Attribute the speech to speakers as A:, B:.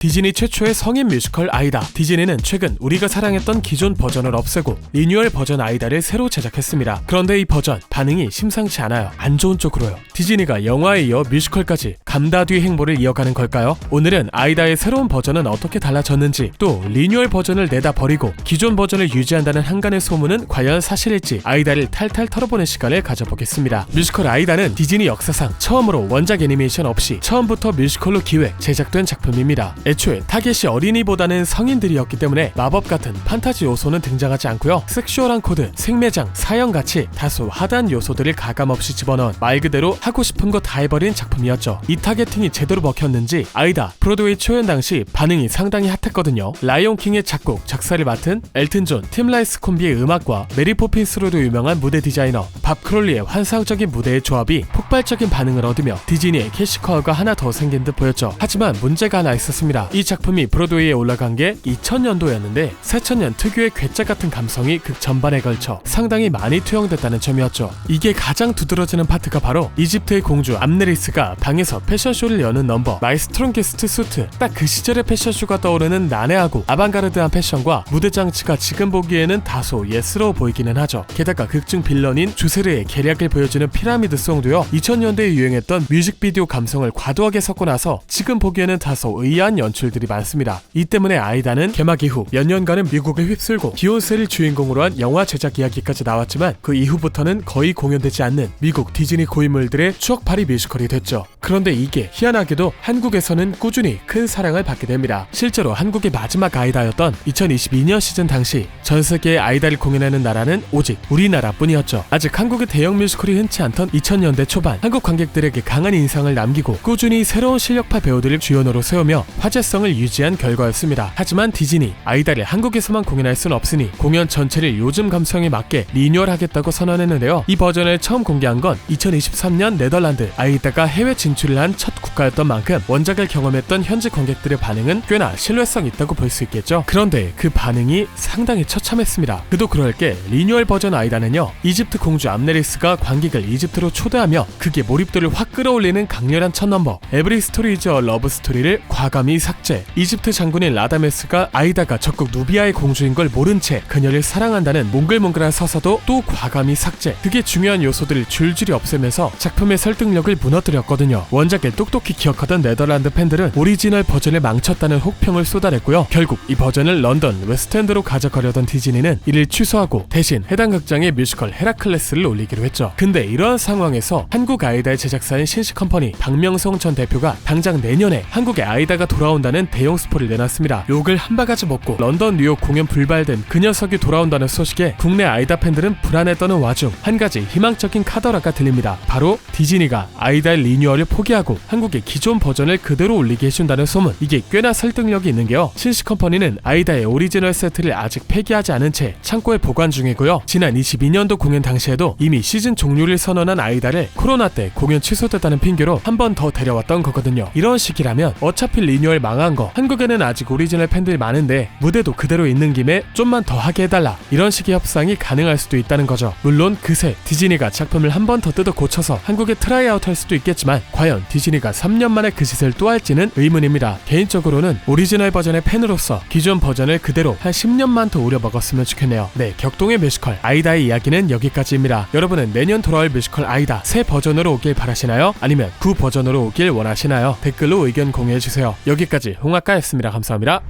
A: 디즈니 최초의 성인 뮤지컬 아이다. 디즈니는 최근 우리가 사랑했던 기존 버전을 없애고 리뉴얼 버전 아이다를 새로 제작했습니다. 그런데 이 버전 반응이 심상치 않아요. 안 좋은 쪽으로요. 디즈니가 영화에 이어 뮤지컬까지 감다뒤 행보를 이어가는 걸까요? 오늘은 아이다의 새로운 버전은 어떻게 달라졌는지, 또 리뉴얼 버전을 내다 버리고 기존 버전을 유지한다는 한간의 소문은 과연 사실일지 아이다를 탈탈 털어보는 시간을 가져보겠습니다. 뮤지컬 아이다는 디즈니 역사상 처음으로 원작 애니메이션 없이 처음부터 뮤지컬로 기획, 제작된 작품입니다. 애초에 타겟이 어린이보다는 성인들이었기 때문에 마법 같은 판타지 요소는 등장하지 않고요. 섹슈얼한 코드, 생매장, 사형같이 다소 하드한 요소들을 가감없이 집어넣은 말 그대로 하고 싶은 거 다 해버린 작품이었죠. 이 타겟팅이 제대로 먹혔는지 아이다 브로드웨이 초연 당시 반응이 상당히 핫했거든요. 라이온킹의 작곡, 작사를 맡은 엘튼 존, 팀 라이스 콤비의 음악과 메리 포핀스로도 유명한 무대 디자이너 밥 크롤리의 환상적인 무대의 조합이 폭발적인 반응을 얻으며 디즈니의 캐시커가 하나 더 생긴 듯 보였죠. 하지만 문제가 하나 있었습니다. 이 작품이 브로드웨이에 올라간 게 2000년도였는데 새천년 특유의 괴짜 같은 감성이 극 전반에 걸쳐 상당히 많이 투영됐다는 점이었죠. 이게 가장 두드러지는 파트가 바로 이집트의 공주 암네리스가 방에서 패션쇼를 여는 넘버 마이 스트롱게스트 수트. 딱 그 시절의 패션쇼가 떠오르는 난해하고 아방가르드한 패션과 무대 장치가 지금 보기에는 다소 예스러워 보이기는 하죠. 게다가 극중 빌런인 주세르의 계략을 보여주는 피라미드 송도요, 2000년대에 유행했던 뮤직비디오 감성을 과도하게 섞고 나서 지금 보기에는 다소 의아한 연출들이 많습니다. 이 때문에 아이다는 개막 이후 몇 년간은 미국을 휩쓸고 비욘세를 주인공으로 한 영화 제작 이야기까지 나왔지만 그 이후부터는 거의 공연되지 않는 미국 디즈니 고인물들의 추억팔이 뮤지컬이 됐죠. 그런데 이게 희한하게도 한국에서는 꾸준히 큰 사랑을 받게 됩니다. 실제로 한국의 마지막 아이다였던 2022년 시즌 당시 전 세계의 아이다를 공연하는 나라는 오직 우리나라뿐이었죠. 아직 한국의 대형 뮤지컬이 흔치 않던 2000년대 초반 한국 관객들에게 강한 인상을 남기고 꾸준히 새로운 실력파 배우들을 주연으로 세우며 화제성을 유지한 결과였습니다. 하지만 디즈니 아이다를 한국에서만 공연할 순 없으니 공연 전체를 요즘 감성에 맞게 리뉴얼하겠다고 선언했는데요. 이 버전을 처음 공개한 건 2023년 네덜란드. 아이다가 해외 진출을 한 첫 국가였던 만큼 원작을 경험했던 현지 관객들의 반응은 꽤나 신뢰성 있다고 볼 수 있겠죠. 그런데 그 반응이 상당히 처참했습니다. 그도 그럴 게 리뉴얼 버전 아이다는요, 이집트 공주 암네리스가 관객을 이집트로 초대하며 그게 몰입도를 확 끌어올리는 강렬한 첫 넘버 에브리 스토리 이즈 어 러브 스토리를 과감히 삭제. 이집트 장군인 라다메스가 아이다가 적국 누비아의 공주인 걸 모른 채 그녀를 사랑한다는 몽글몽글한 서사도 또 과감히 삭제. 그게 중요한 요소들을 줄줄이 없애면서 작품의 설득력을 무너뜨렸거든요. 원작을 똑똑히 기억하던 네덜란드 팬들은 오리지널 버전을 망쳤다는 혹평을 쏟아냈고요. 결국 이 버전을 런던 웨스트엔드로 가져가려던 디즈니는 이를 취소하고 대신 해당 극장에 뮤지컬 헤라클레스를 올리기로 했죠. 근데 이러한 상황에서 한국 아이다의 제작사인 신시컴퍼니 박명성 전 대표가 당장 내년에 한국에 아이다가 돌아온다는 대형 스포를 내놨습니다. 욕을 한 바가지 먹고 런던, 뉴욕 공연 불발된 그 녀석이 돌아온다는 소식에 국내 아이다 팬들은 불안에 떠는 와중 한 가지 희망적인 카더라가 들립니다. 바로 디즈니가 아이다의 리뉴얼을 포기하고 한국의 기존 버전을 그대로 올리게 해준다는 소문. 이게 꽤나 설득력이 있는 게요, 신시컴퍼니는 아이다의 오리지널 세트를 아직 폐기하지 않은 채 창고에 보관 중이고요. 지난 22년도 공연 당시에도 이미 시즌 종료를 선언한 아이다를 코로나 때 공연 취소됐다는 핑계로 한 번 더 데려왔던 거거든요. 이런 식이라면 어차피 리뉴얼 망한 거 한국에는 아직 오리지널 팬들이 많은데 무대도 그대로 있는 김에 좀만 더 하게 해달라, 이런 식의 협상이 가능할 수도 있다는 거죠. 물론 그새 디즈니가 작품을 한 번 더 뜯어 고쳐서 한국에 트라이아웃 할 수도 있겠지만 과연 디즈니가 3년 만에 그 짓을 또 할지는 의문입니다. 개인적으로는 오리지널 버전의 팬으로서 기존 버전을 그대로 한 10년만 더 우려먹었으면 좋겠네요. 네, 격동의 뮤지컬 아이다의 이야기는 여기까지입니다. 여러분은 내년 돌아올 뮤지컬 아이다 새 버전으로 오길 바라시나요? 아니면 구 버전으로 오길 원하시나요? 댓글로 의견 공유해주세요. 여기까지 홍학가였습니다. 감사합니다.